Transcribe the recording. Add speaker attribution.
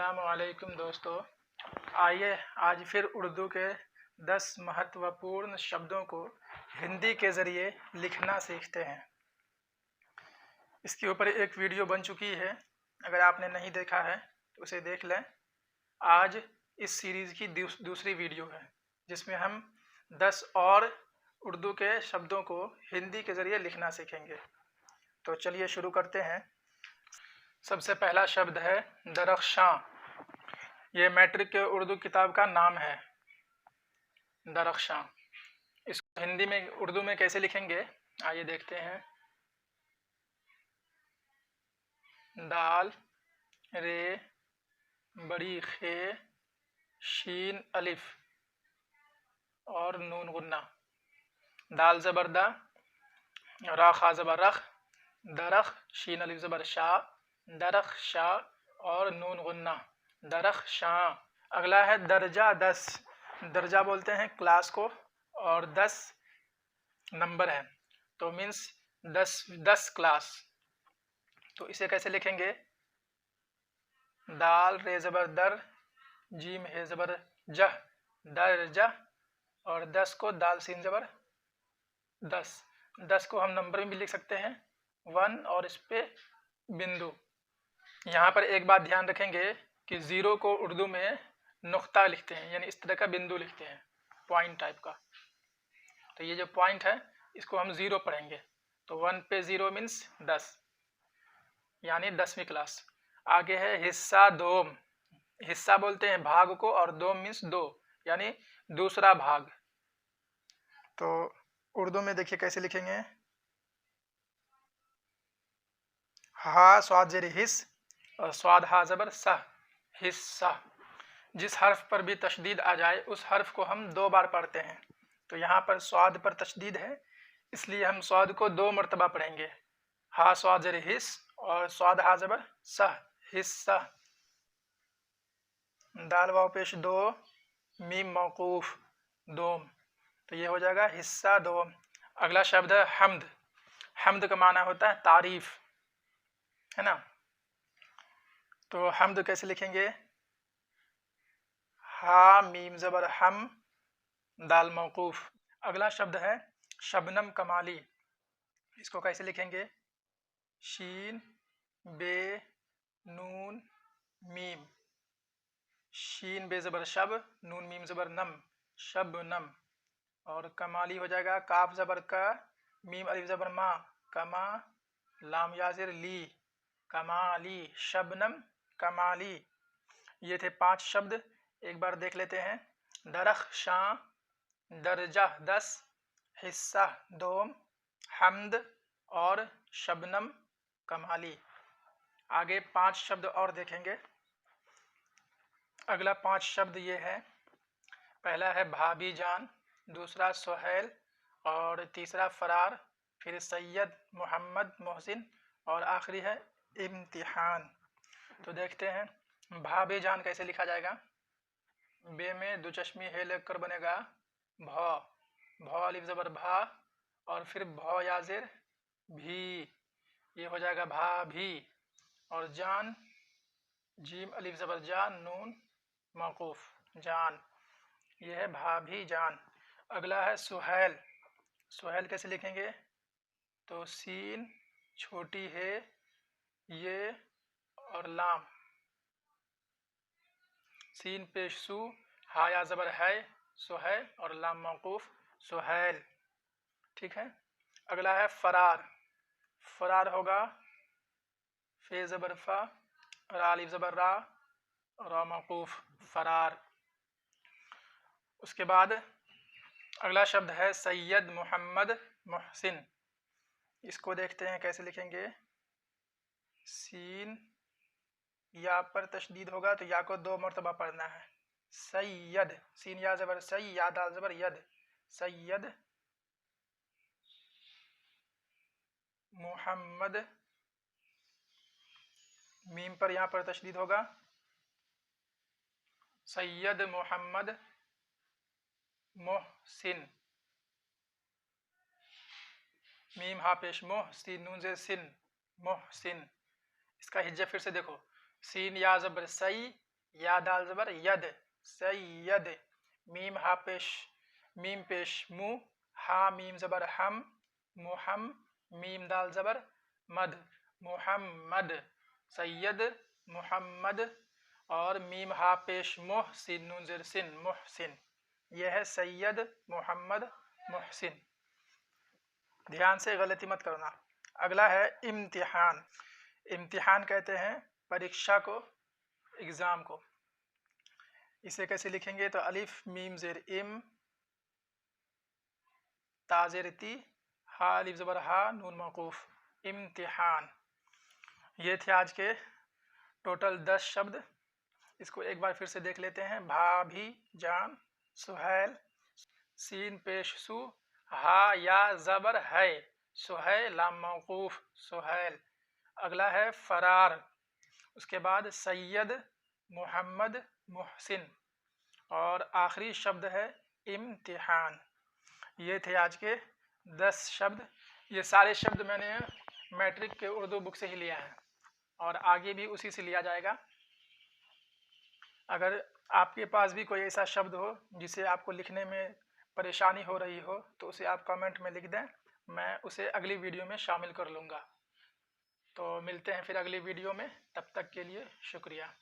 Speaker 1: अस्सलामुअलैकुम दोस्तों। आइए आज फिर उर्दू के 10 महत्वपूर्ण शब्दों को हिंदी के ज़रिए लिखना सीखते हैं। इसके ऊपर एक वीडियो बन चुकी है, अगर आपने नहीं देखा है तो उसे देख लें। आज इस सीरीज़ की दूसरी वीडियो है जिसमें हम 10 और उर्दू के शब्दों को हिंदी के ज़रिए लिखना सीखेंगे। तो चलिए शुरू करते हैं। सबसे पहला शब्द है दरख्शां। ये मैट्रिक के उर्दू किताब का नाम है, दरख्शां। इसको हिंदी में उर्दू में कैसे लिखेंगे आइए देखते हैं। दाल रे बड़ी खे शीन अलिफ और नून गुन्ना। दाल ज़बर दा, रा खा ज़बर रख, दरख शीन अलिफ ज़बर शाह, दरख शाह और नून गुन्ना, दरख शाह। अगला है दर्जा 10। दर्जा बोलते हैं क्लास को और 10 नंबर है, तो मीन्स 10 क्लास। तो इसे कैसे लिखेंगे? दाल रे ज़बर दर, जीम हे ज़बर जह, दर्जा और 10 को दाल सीन ज़बर 10 को हम नंबर में भी लिख सकते हैं 1 और इस पे बिंदु। यहाँ पर एक बात ध्यान रखेंगे कि 0 को उर्दू में नुक्ता लिखते हैं, यानी इस तरह का बिंदु लिखते हैं, पॉइंट टाइप का। तो ये जो पॉइंट है इसको हम 0 पढ़ेंगे। तो 1 पे 0 मीन्स 10, यानी 10वीं क्लास। आगे है हिस्सा दोम। हिस्सा बोलते हैं भाग को और दोम मीन्स 2, यानी दूसरा भाग। तो उर्दू में देखिए कैसे लिखेंगे। हा स्वाद जेर हिस और स्वाद हा ज़बर सह, हिस्सा। जिस हर्फ पर भी तशदीद आ जाए उस हर्फ को हम 2 बार पढ़ते हैं। तो यहाँ पर स्वाद पर तशदीद है, इसलिए हम स्वाद को 2 मरतबा पढ़ेंगे। हा स्वाद ज़ेर हिस और स्वाद हा ज़बर सह, हिस्सा। दाल वाव पेश 2, मीम मौकूफ दोम, तो ये हो जाएगा हिस्सा दोम। अगला शब्द है हम्द। हम्द का माना होता है तारीफ, है ना। तो हम्द कैसे लिखेंगे? हा मीम ज़बर हम, दाल मौकूफ। अगला शब्द है शबनम कमाली। इसको कैसे लिखेंगे? शीन बे नून मीम, शीन बे ज़बर शब, नून मीम ज़बर नम, शबनम। और कमाली हो जाएगा काफ ज़बर का, मीम अलिफ ज़बर मा, कमा, लाम याज़िर ली, कमाली, शबनम कमाली। ये थे 5 शब्द, एक बार देख लेते हैं। दरख्शां, दर्जा 10, हिस्सा दोम, हम्द और शबनम कमाली। आगे 5 शब्द और देखेंगे। अगला 5 शब्द ये है। पहला है भाभी जान, दूसरा सुहैल और तीसरा फरार, फिर सैयद मोहम्मद मोहसिन और आखिरी है इम्तिहान। तो देखते हैं भाभी जान कैसे लिखा जाएगा। बे में 2 चश्मी हे लेकर बनेगा भौ, भौ अलिफ ज़बर भा और फिर भौ याज़िर भी, ये हो जाएगा भा भी। और जान, जीम अलिफ ज़बर जान, नून मौकूफ, जान, ये है भाभी जान। अगला है सुहैल। सुहैल कैसे लिखेंगे? तो सीन छोटी है ये और लाम, सीन पेश सू, हाया ज़बर है सुहै और लाम मौकूफ सुहैल। ठीक है। अगला है फरार। फरार होगा फे ज़बर फा, रा अलिफ ज़बर रा, रा मौकूफ, फरार। उसके बाद अगला शब्द है सैयद मोहम्मद मोहसिन। इसको देखते हैं कैसे लिखेंगे। सीन या पर तशदीद होगा तो या को 2 मरतबा पढ़ना है। सैयद, सीन या ज़बर सई, या दाल ज़बर यद, सैयद मोहम्मद। मीम पर यहाँ पर तशदीद होगा, सैयद मोहम्मद मोहसिन। मीम हा पेश मोह, सीन नून से सिन, मोहसिन। इसका हिज्जा फिर से देखो, सीन या ज़बर सई, या दाल ज़बर यद, सैयद। मीम हा पेश, मीम पेश मु, हा मीम ज़बर हम, मुहम। मीम दाल ज़बर मद, मुहम्मद, सैयद मुहम्मद। और मीम हा पेश मुह, सिन नून ज़ेर सिन, मुहसिन। यह है सैयद मोहम्मद मुहसिन। ध्यान से गलती मत करना। अगला है इम्तिहान। इम्तिहान कहते हैं परीक्षा को, एग्ज़ाम को। इसे कैसे लिखेंगे? तो अलिफ मीम ज़ेर इम, ता ज़ेर ती, हा अलिफ ज़बर हा, नून मौकूफ, इम्तिहान। ये थे आज के टोटल 10 शब्द। इसको एक बार फिर से देख लेते हैं। भाभी जान, सुहैल, सीन पेश सु, हा या ज़बर है, सुहै लाम मौकूफ, सुहैल। अगला है फरार, उसके बाद सैयद मोहम्मद मुहसिन, और आखिरी शब्द है इम्तिहान। ये थे आज के 10 शब्द। ये सारे शब्द मैंने मैट्रिक के उर्दू बुक से ही लिया है और आगे भी उसी से लिया जाएगा। अगर आपके पास भी कोई ऐसा शब्द हो जिसे आपको लिखने में परेशानी हो रही हो तो उसे आप कमेंट में लिख दें, मैं उसे अगली वीडियो में शामिल कर लूँगा। तो मिलते हैं फिर अगली वीडियो में, तब तक के लिए शुक्रिया।